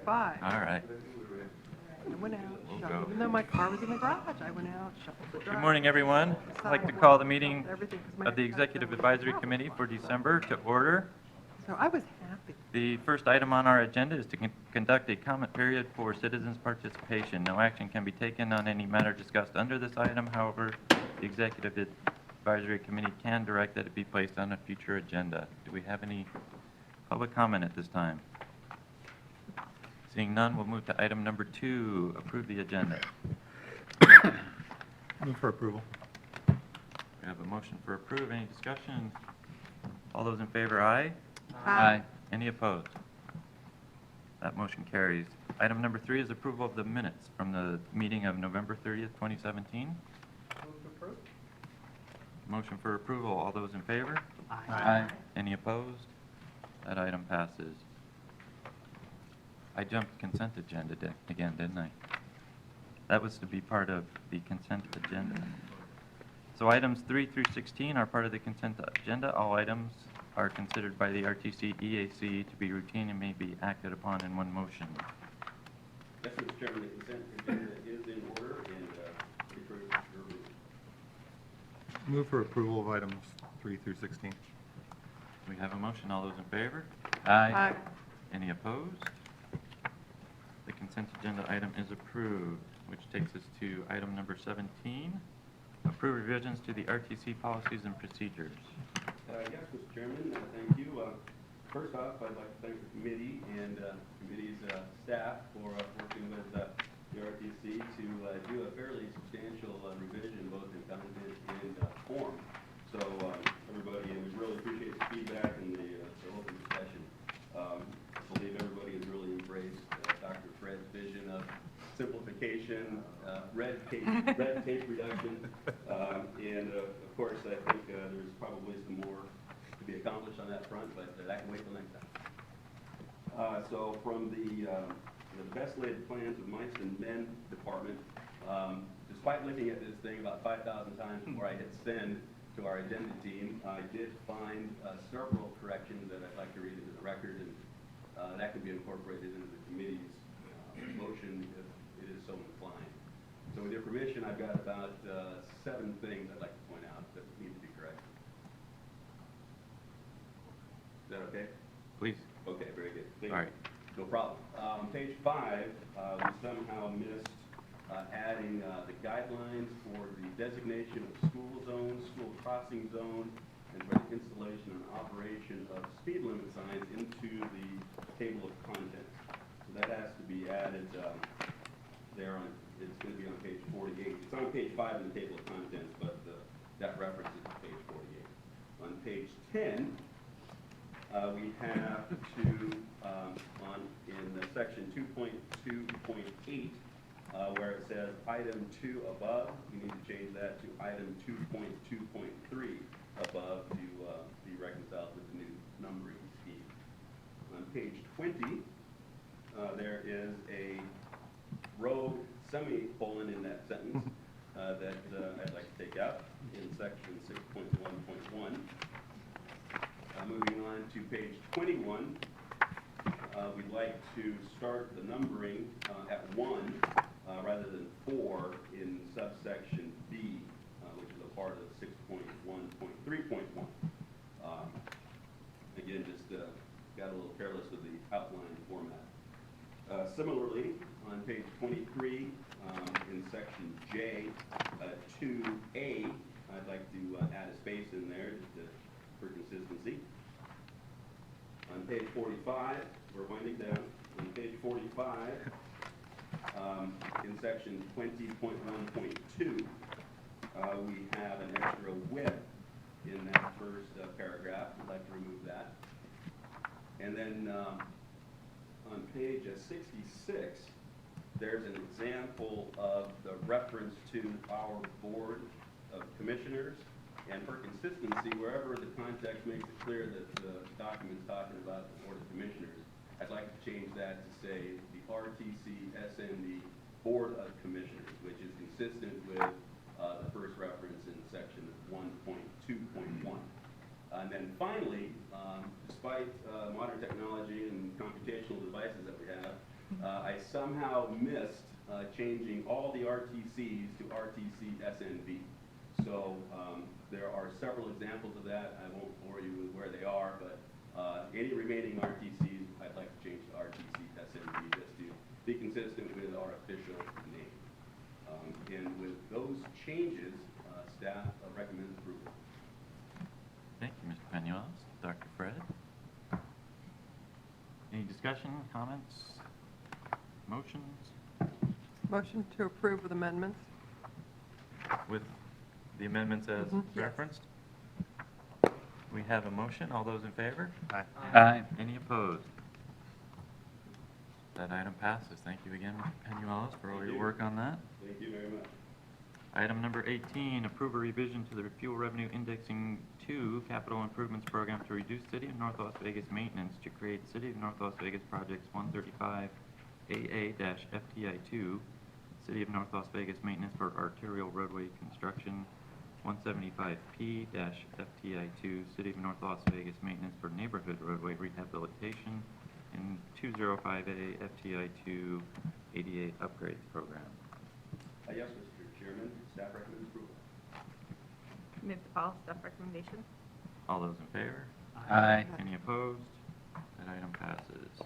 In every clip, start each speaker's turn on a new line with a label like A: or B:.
A: 5.
B: All right.
A: I went out,
B: We'll
A: shuffled,
B: go.
A: even though my car was in the garage, I went out, shuffled the
B: Good
A: drive.
B: morning, everyone. I'd like to call the meeting of the Executive Advisory Committee for December to order.
A: So I was happy.
B: The first item on our agenda is to conduct a comment period for citizens' participation. No action can be taken on any matter discussed under this item. However, the Executive Advisory Committee can direct that it be placed on a future agenda. Do we have any public comment at this time? Seeing none, we'll move to item number 2, approve the agenda.
C: Move for approval.
B: We have a motion for approve. Any discussion? All those in favor, aye.
A: Aye.
B: Any opposed? That motion carries. Item number 3 is approval of the minutes from the meeting of November 30th, 2017. Motion for approval. All those in favor?
C: Aye.
B: Any opposed? That item passes. I jumped consent agenda again, didn't I? That was to be part of the consent agenda. So items 3 through 16 are part of the consent agenda. All items are considered by the RTC EAC to be routine and may be acted upon in one motion.
D: Yes, Mr. Chairman, the consent agenda is in order and refer to your review.
C: Move for approval of items 3 through 16.
B: We have a motion. All those in favor?
A: Aye.
B: Any opposed? The consent agenda item is approved, which takes us to item number 17, approve revisions to the RTC policies and procedures.
D: Yes, Mr. Chairman, thank you. First off, I'd like to thank the committee and committee's staff for working with the RTC to do a fairly substantial revision, both in content and form. So everybody, and we really appreciate the feedback and the open discussion. I believe everybody has really embraced Dr. Fred's vision of simplification, red tape reduction, and of course, I think there's probably some more to be accomplished on that front, but that can wait till next time. So from the best laid plans of mice and men department, despite looking at this thing about 5,000 times before I hit send to our agenda team, I did find several corrections that I'd like to read into the record, and that could be incorporated into the committee's motion if it is so inclined. So with your permission, I've got about 7 things I'd like to point out that need to be corrected. Is that okay?
B: Please.
D: Okay, very good. Thank
B: All
D: you.
B: right.
D: No problem. Page 5, we somehow missed adding the guidelines for the designation of school zone, school crossing zone, and for the installation and operation of speed limit signs into the table of contents. So that has to be added there on, it's going to be on page 48. It's on page 5 in the table of contents, but that reference is to page 48. On page 10, we have to, in section 2.2.8, where it says item 2 above, we need to change that to item 2.2.3 above to be reconciled with the new numbering scheme. On page 20, there is a row semicolon in that sentence that I'd like to take out in section 6.1.1. Moving on to page 21, we'd like to start the numbering at 1 rather than 4 in subsection B, which is a part of 6.1.3.1. Again, just got a little careless with the outline format. Similarly, on page 23, in section J, 2A, I'd like to add a space in there just for consistency. On page 45, we're winding down. On page 45, in section 20.1.2, we have an extra with in that first paragraph. We'd like to remove that. And then on page 66, there's an example of the reference to our Board of Commissioners. And for consistency, wherever the context makes it clear that the document's talking about the Board of Commissioners, I'd like to change that to say the RTC SND Board of Commissioners, which is consistent with the first reference in section 1.2.1. And then finally, despite modern technology and computational devices that we have, I somehow missed changing all the RTCs to RTC SNV. So there are several examples of that. I won't bore you with where they are, but any remaining RTCs, I'd like to change to RTC SNV just to be consistent with our official name. And with those changes, staff recommends approval.
B: Thank you, Mr. Penuelos. Dr. Fred? Any discussion, comments, motions
A: Motion to approve with amendments.
B: with the amendments as
A: Mhm. Yes.
B: referenced? We have a motion. All those in favor?
C: Aye.
A: Aye.
B: Any opposed? That item passes. Thank you again, Mr. Penuelos, for all
D: Thank
B: your
D: you.
B: work on that.
D: Thank you very much.
B: Item number 18, approve a revision to the Fuel Revenue Indexing 2 Capital Improvements Program to reduce City of North Las Vegas maintenance to create City of North Las Vegas Projects 135 AA-FTI2, City of North Las Vegas Maintenance for Arterial Roadway Construction 175P-FTI2, City of North Las Vegas Maintenance for Neighborhood Roadway Rehabilitation, and 205A-FTI2 ADA Upgrades Program.
D: Yes, Mr. Chairman, staff recommends approval.
E: Move to follow staff recommendation.
B: All those in favor?
A: Aye.
B: Any opposed? That item passes.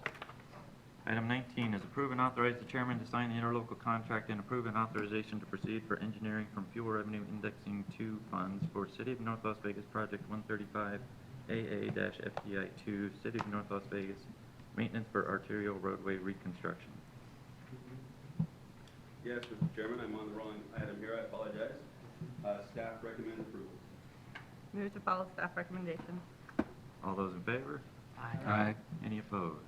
B: Item 19 is approve and authorize the chairman to sign the interlocal contract and approve an authorization to proceed for engineering from Fuel Revenue Indexing 2 funds for City of North Las Vegas Project 135 AA-FTI2, City of North Las Vegas Maintenance for Arterial Roadway Reconstruction.
D: Yes, Mr. Chairman, I'm on the wrong item here, I apologize. Staff recommends approval.
E: Move to follow staff recommendation.
B: All those in favor?
A: Aye.
B: Any opposed?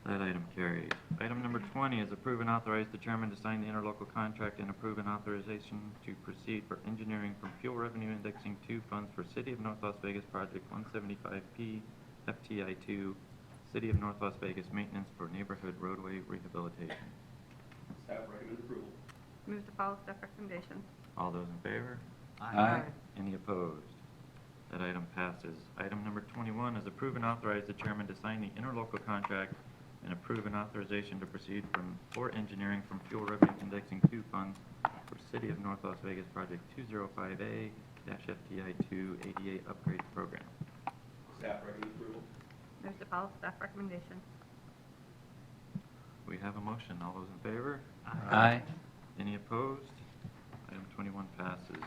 B: That item carries. Item number 20 is approve and authorize the chairman to sign the interlocal contract and approve an authorization to proceed for engineering from Fuel Revenue Indexing 2 funds for City of North Las Vegas Project 175P FTI2, City of North Las Vegas Maintenance for Neighborhood Roadway Rehabilitation.
D: Staff recommends approval.
E: Move to follow staff recommendation.
B: All those in favor?
A: Aye.
B: Any opposed? That item passes. Item number 21 is approve and authorize the chairman to sign the interlocal contract and approve an authorization to proceed for engineering from Fuel Revenue Indexing 2 funds for City of North Las Vegas Project 205A-FTI2 ADA Upgrade Program.
D: Staff recommends approval.
E: Move to follow staff recommendation.
B: We have a motion. All those in favor?
A: Aye.
B: Any opposed? Item 21 passes.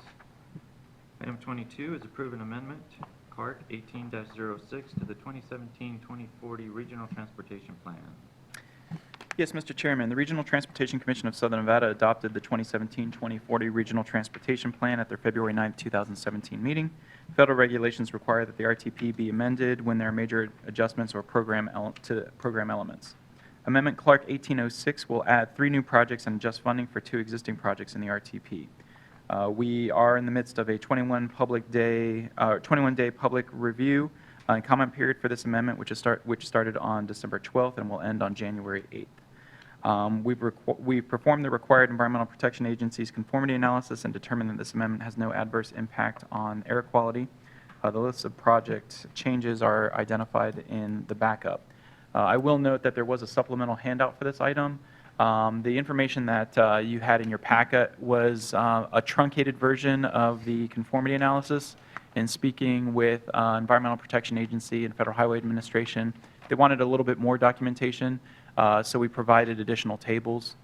B: Item 22 is approve an amendment, CART 18-06, to the 2017-2040 Regional Transportation Plan.
F: Yes, Mr. Chairman, the Regional Transportation Commission of Southern Nevada adopted the 2017-2040 Regional Transportation Plan at their February 9, 2017 meeting. Federal regulations require that the RTP be amended when there are major adjustments or program elements. Amendment Clark 1806 will add 3 new projects and adjust funding for 2 existing projects in the RTP. We are in the midst of a 21-day public review and comment period for this amendment, which started on December 12th and will end on January 8th. We've performed the required Environmental Protection Agency's conformity analysis and determined that this amendment has no adverse impact on air quality. The list of project changes are identified in the backup. I will note that there was a supplemental handout for this item. The information that you had in your packet was a truncated version of the conformity analysis. In speaking with Environmental Protection Agency and Federal Highway Administration, they wanted a little bit more documentation, so we provided additional tables.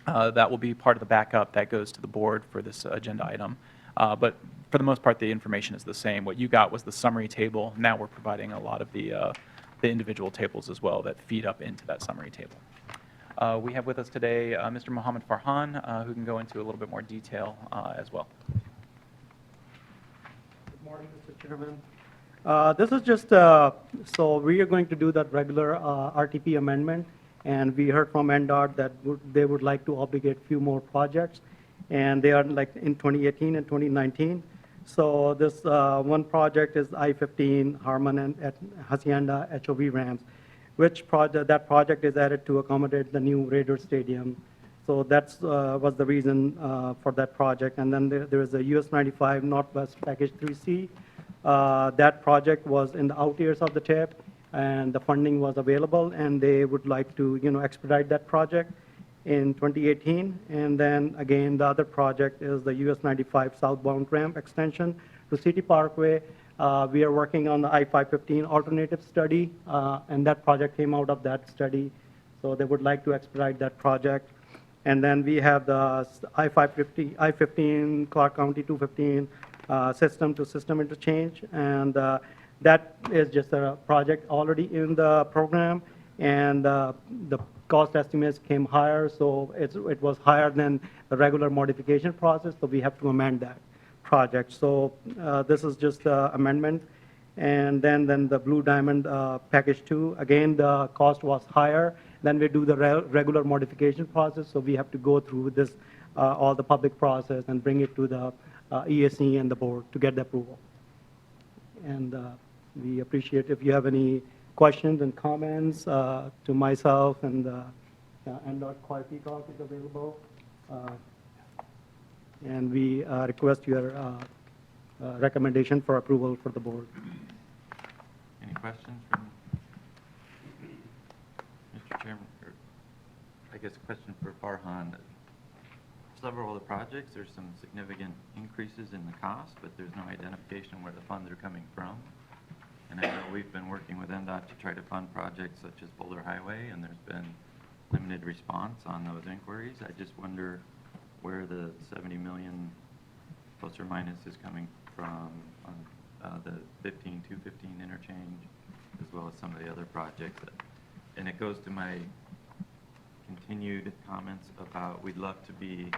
F: That will be part of the backup that goes to the board for this agenda item. But for the most part, the information is the same. What you got was the summary table. Now we're providing a lot of the individual tables as well that feed up into that summary table. We have with us today Mr. Mohammed Farhan, who can go into a little bit more detail as well.
G: Good morning, Mr. Chairman. This is just, so we are going to do that regular RTP amendment, and we heard from NDOT that they would like to obligate a few more projects, and they are like in 2018 and 2019. So this one project is I-15 Harmon and at Hacienda HOV ramps, which that project is added to accommodate the new Raider Stadium. So that was the reason for that project. And then there is a US 95 Northwest Package 3C. That project was in the out years of the TIP, and the funding was available, and they would like to, expedite that project in 2018. And then again, the other project is the US 95 southbound ramp extension to City Parkway. We are working on the I-515 alternative study, and that project came out of that study. So they would like to expedite that project. And then we have the I-15 Clark County 215 system-to-system interchange, and that is just a project already in the program, and the cost estimates came higher, so it was higher than the regular modification process, so we have to amend that project. So this is just an amendment. And then the Blue Diamond Package 2, again, the cost was higher. Then we do the regular modification process, so we have to go through this, all the public process and bring it to the ESC and the board to get the approval. And we appreciate if you have any questions and comments to myself, and NDOT Coy Peacock is available. And we request your recommendation for approval for the board.
B: Any questions from Mr. Chairman? Or I guess a question for Farhan. Several of the projects, there's some significant increases in the cost, but there's no identification where the funds are coming from. And I know we've been working with NDOT to try to fund projects such as Boulder Highway, and there's been limited response on those inquiries. I just wonder where the 70 million plus or minus is coming from on the 215 interchange, as well as some of the other projects. And it goes to my continued comments about we'd love to be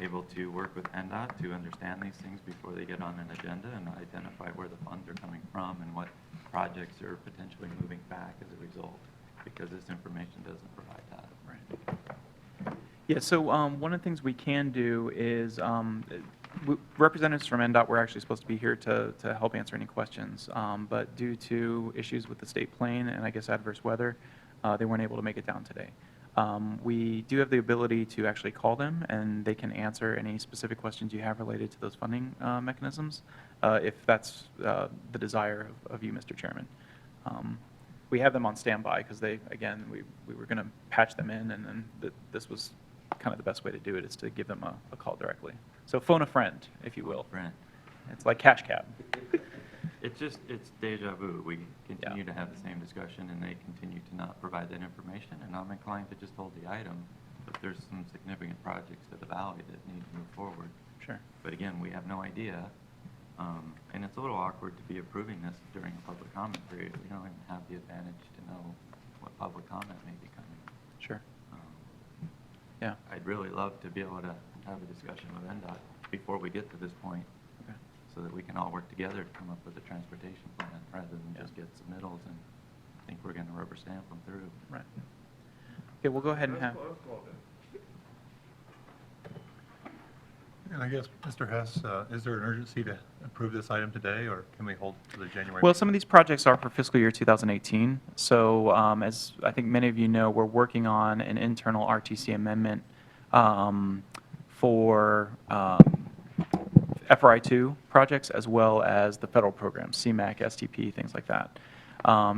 B: able to work with NDOT to understand these things before they get on an agenda and identify where the funds are coming from and what projects are potentially moving back as a result, because this information doesn't provide that.
F: Right. Yeah, so one of the things we can do is, representatives from NDOT were actually supposed to be here to help answer any questions, but due to issues with the state plane and I guess adverse weather, they weren't able to make it down today. We do have the ability to actually call them, and they can answer any specific questions you have related to those funding mechanisms, if that's the desire of you, Mr. Chairman. We have them on standby because we were going to patch them in, and then this was kind of the best way to do it, is to give them a call directly. So phone a friend, if you will.
B: Brent,
F: It's like cash cab.
B: it's deja vu. We continue to have the same discussion, and they continue to not provide that information, and I'm inclined to just hold the item, but there's some significant projects to the valley that need to move forward.
F: Sure.
B: But again, we have no idea, and it's a little awkward to be approving this during a public comment period. We don't even have the advantage to know what public comment may be coming.
F: Sure.
B: Um,
F: Yeah.
B: I'd really love to be able to have a discussion with NDOT before we get to this point,
F: Okay.
B: so that we can all work together to come up with a transportation plan, rather than just get submittals and think we're going to rubber stamp them through.
F: Right. Okay, we'll go ahead and have.
C: And I guess, Mr. Hess, is there an urgency to approve this item today, or can we hold to the January?
F: Well, some of these projects are for fiscal year 2018. So as I think many of you know, we're working on an internal RTC amendment for FRI2 projects, as well as the federal programs, CMAQ, STP, things like that.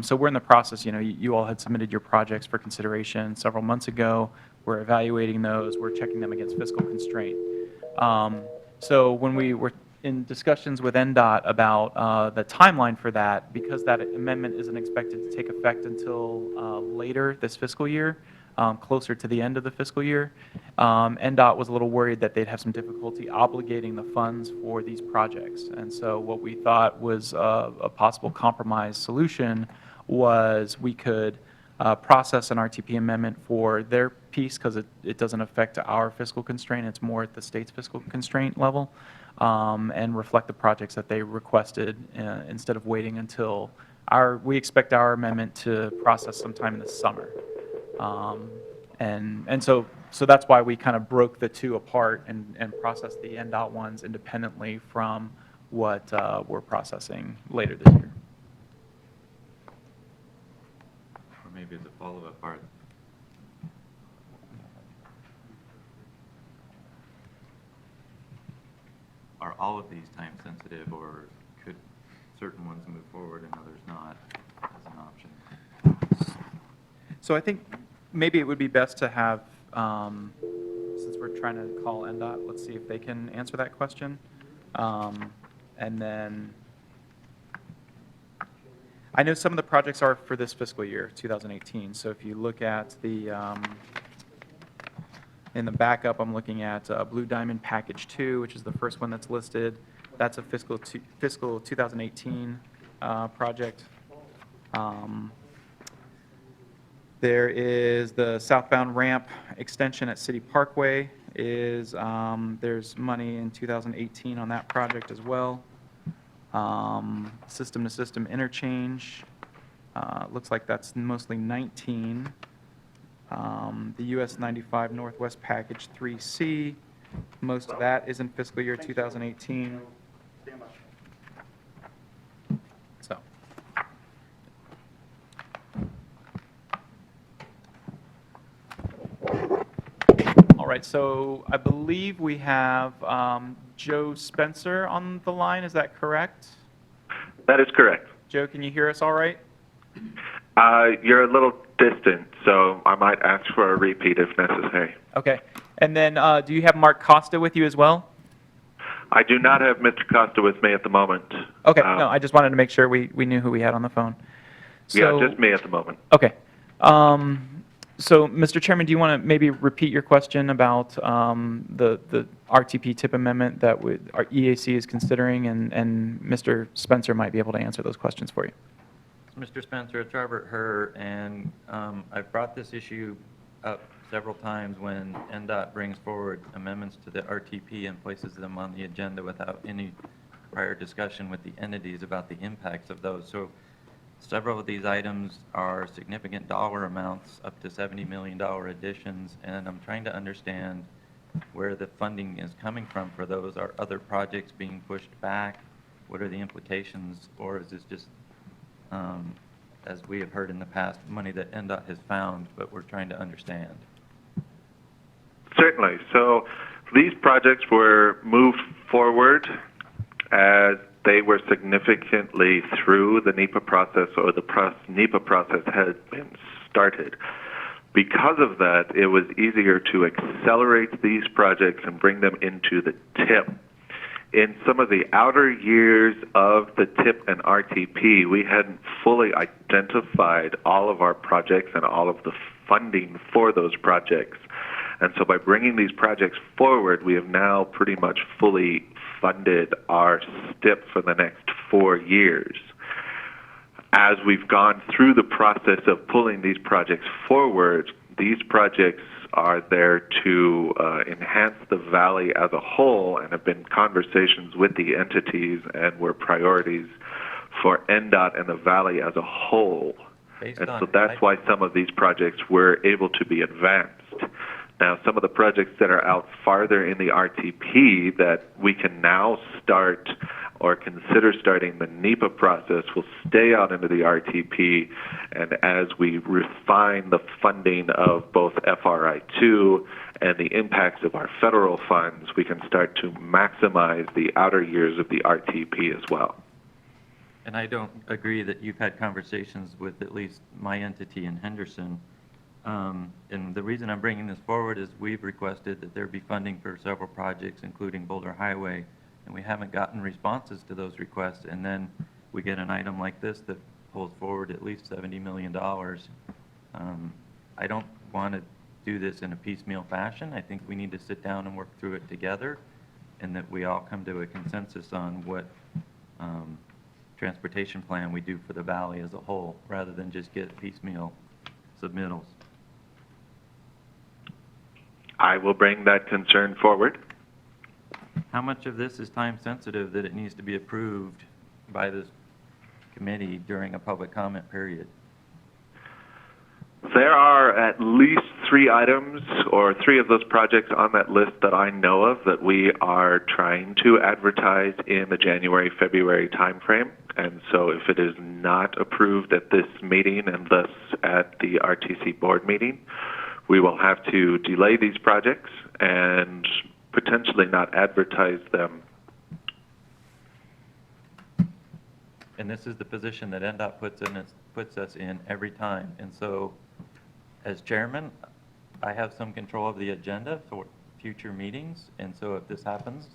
F: So we're in the process, you all had submitted your projects for consideration several months ago. We're evaluating those. We're checking them against fiscal constraint. So when we were in discussions with NDOT about the timeline for that, because that amendment isn't expected to take effect until later this fiscal year, closer to the end of the fiscal year, NDOT was a little worried that they'd have some difficulty obligating the funds for these projects. And so what we thought was a possible compromise solution was we could process an RTP amendment for their piece, because it doesn't affect our fiscal constraint. It's more at the state's fiscal constraint level, and reflect the projects that they requested instead of waiting until we expect our amendment to process sometime in the summer. And so that's why we kind of broke the two apart and processed the NDOT ones independently from what we're processing later this year.
B: Or maybe as a follow-up part, are all of these time sensitive, or could certain ones move forward and others not, as an option?
F: So I think maybe it would be best to have, since we're trying to call NDOT, let's see if they can answer that question. And then, I know some of the projects are for this fiscal year, 2018. So if you look at the, in the backup, I'm looking at Blue Diamond Package 2, which is the first one that's listed. That's a fiscal 2018 project. There is the southbound ramp extension at City Parkway is, there's money in 2018 on that project as well. System-to-system interchange, looks like that's mostly 19. The US 95 Northwest Package 3C, most of that is in fiscal year 2018. So. All right, so I believe we have Joe Spencer on the line, is that correct?
H: That is correct.
F: Joe, can you hear us all right?
H: You're a little distant, so I might ask for a repeat if necessary.
F: Okay. And then do you have Mark Costa with you as well?
H: I do not have Mr. Costa with me at the moment.
F: Okay, no, I just wanted to make sure we knew who we had on the phone. So,
H: Yeah, just me at the moment.
F: Okay. So, Mr. Chairman, do you want to maybe repeat your question about the RTP tip amendment that our EAC is considering, and Mr. Spencer might be able to answer those questions for you.
B: Mr. Spencer, it's Robert Herr, and I've brought this issue up several times when NDOT brings forward amendments to the RTP and places them on the agenda without any prior discussion with the entities about the impacts of those. So several of these items are significant dollar amounts, up to $70 million additions, and I'm trying to understand where the funding is coming from for those. Are other projects being pushed back? What are the implications? Or is this just, as we have heard in the past, money that NDOT has found, but we're trying to understand?
H: Certainly. So these projects were moved forward as they were significantly through the NEPA process, or the NEPA process had been started. Because of that, it was easier to accelerate these projects and bring them into the TIP. In some of the outer years of the TIP and RTP, we hadn't fully identified all of our projects and all of the funding for those projects. And so by bringing these projects forward, we have now pretty much fully funded our STIP for the next 4 years. As we've gone through the process of pulling these projects forward, these projects are there to enhance the valley as a whole, and have been conversations with the entities and were priorities for NDOT and the valley as a whole. And so that's why some of these projects were able to be advanced. Now, some of the projects that are out farther in the RTP that we can now start or consider starting the NEPA process will stay out into the RTP, and as we refine the funding of both FRI2 and the impacts of our federal funds, we can start to maximize the outer years of the RTP as well.
B: And I don't agree that you've had conversations with at least my entity in Henderson. And the reason I'm bringing this forward is we've requested that there be funding for several projects, including Boulder Highway, and we haven't gotten responses to those requests. And then we get an item like this that pulls forward at least $70 million. I don't want to do this in a piecemeal fashion. I think we need to sit down and work through it together, and that we all come to a consensus on what transportation plan we do for the valley as a whole, rather than just get piecemeal submittals.
H: I will bring that concern forward.
B: How much of this is time sensitive that it needs to be approved by this committee during a public comment period?
H: There are at least 3 items, or 3 of those projects on that list that I know of, that we are trying to advertise in the January-February timeframe. And so if it is not approved at this meeting and thus at the RTC board meeting, we will have to delay these projects and potentially not advertise them.
B: And this is the position that NDOT puts us in every time. And so As chairman, I have some control of the agenda for future meetings, and so if this happens,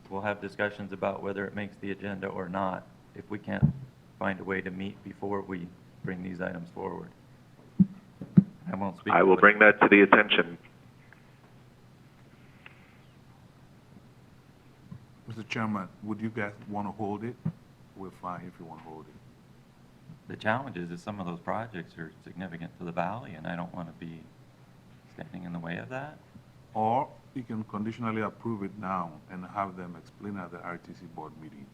B: we'll have discussions about whether it makes the agenda or not, if we can't find a way to meet before we bring these items forward. I won't speak.
H: I will bring that to the attention.
I: Mr. Chairman, would you guys want to hold it? We're fine if you want to hold it.
B: The challenge is that some of those projects are significant to the valley, and I don't want to be standing in the way of that.
I: Or you can conditionally approve it now and have them explain at the RTC board meeting.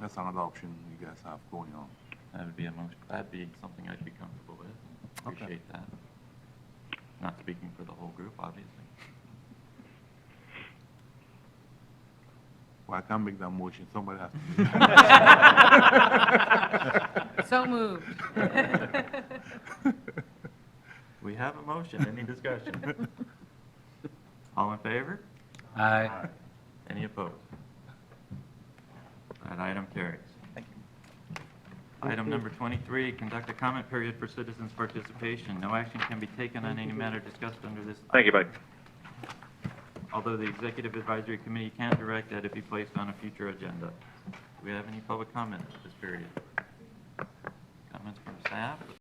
I: That's another option you guys have going on.
B: That'd be that'd be something I'd be comfortable with.
I: Okay.
B: Appreciate that. Not speaking for the whole group, obviously.
I: Well, I can't make that motion, somebody has to.
J: So moved.
B: We have a motion. Any discussion? All in favor?
A: Aye.
B: Any opposed? That item carries.
F: Thank you.
B: Item number 23, conduct a comment period for citizens' participation. No action can be taken on any matter discussed under this.
H: Thank you, Mike.
B: Although the Executive Advisory Committee can direct that it be placed on a future agenda. Do we have any public comment at this period? Comments from staff?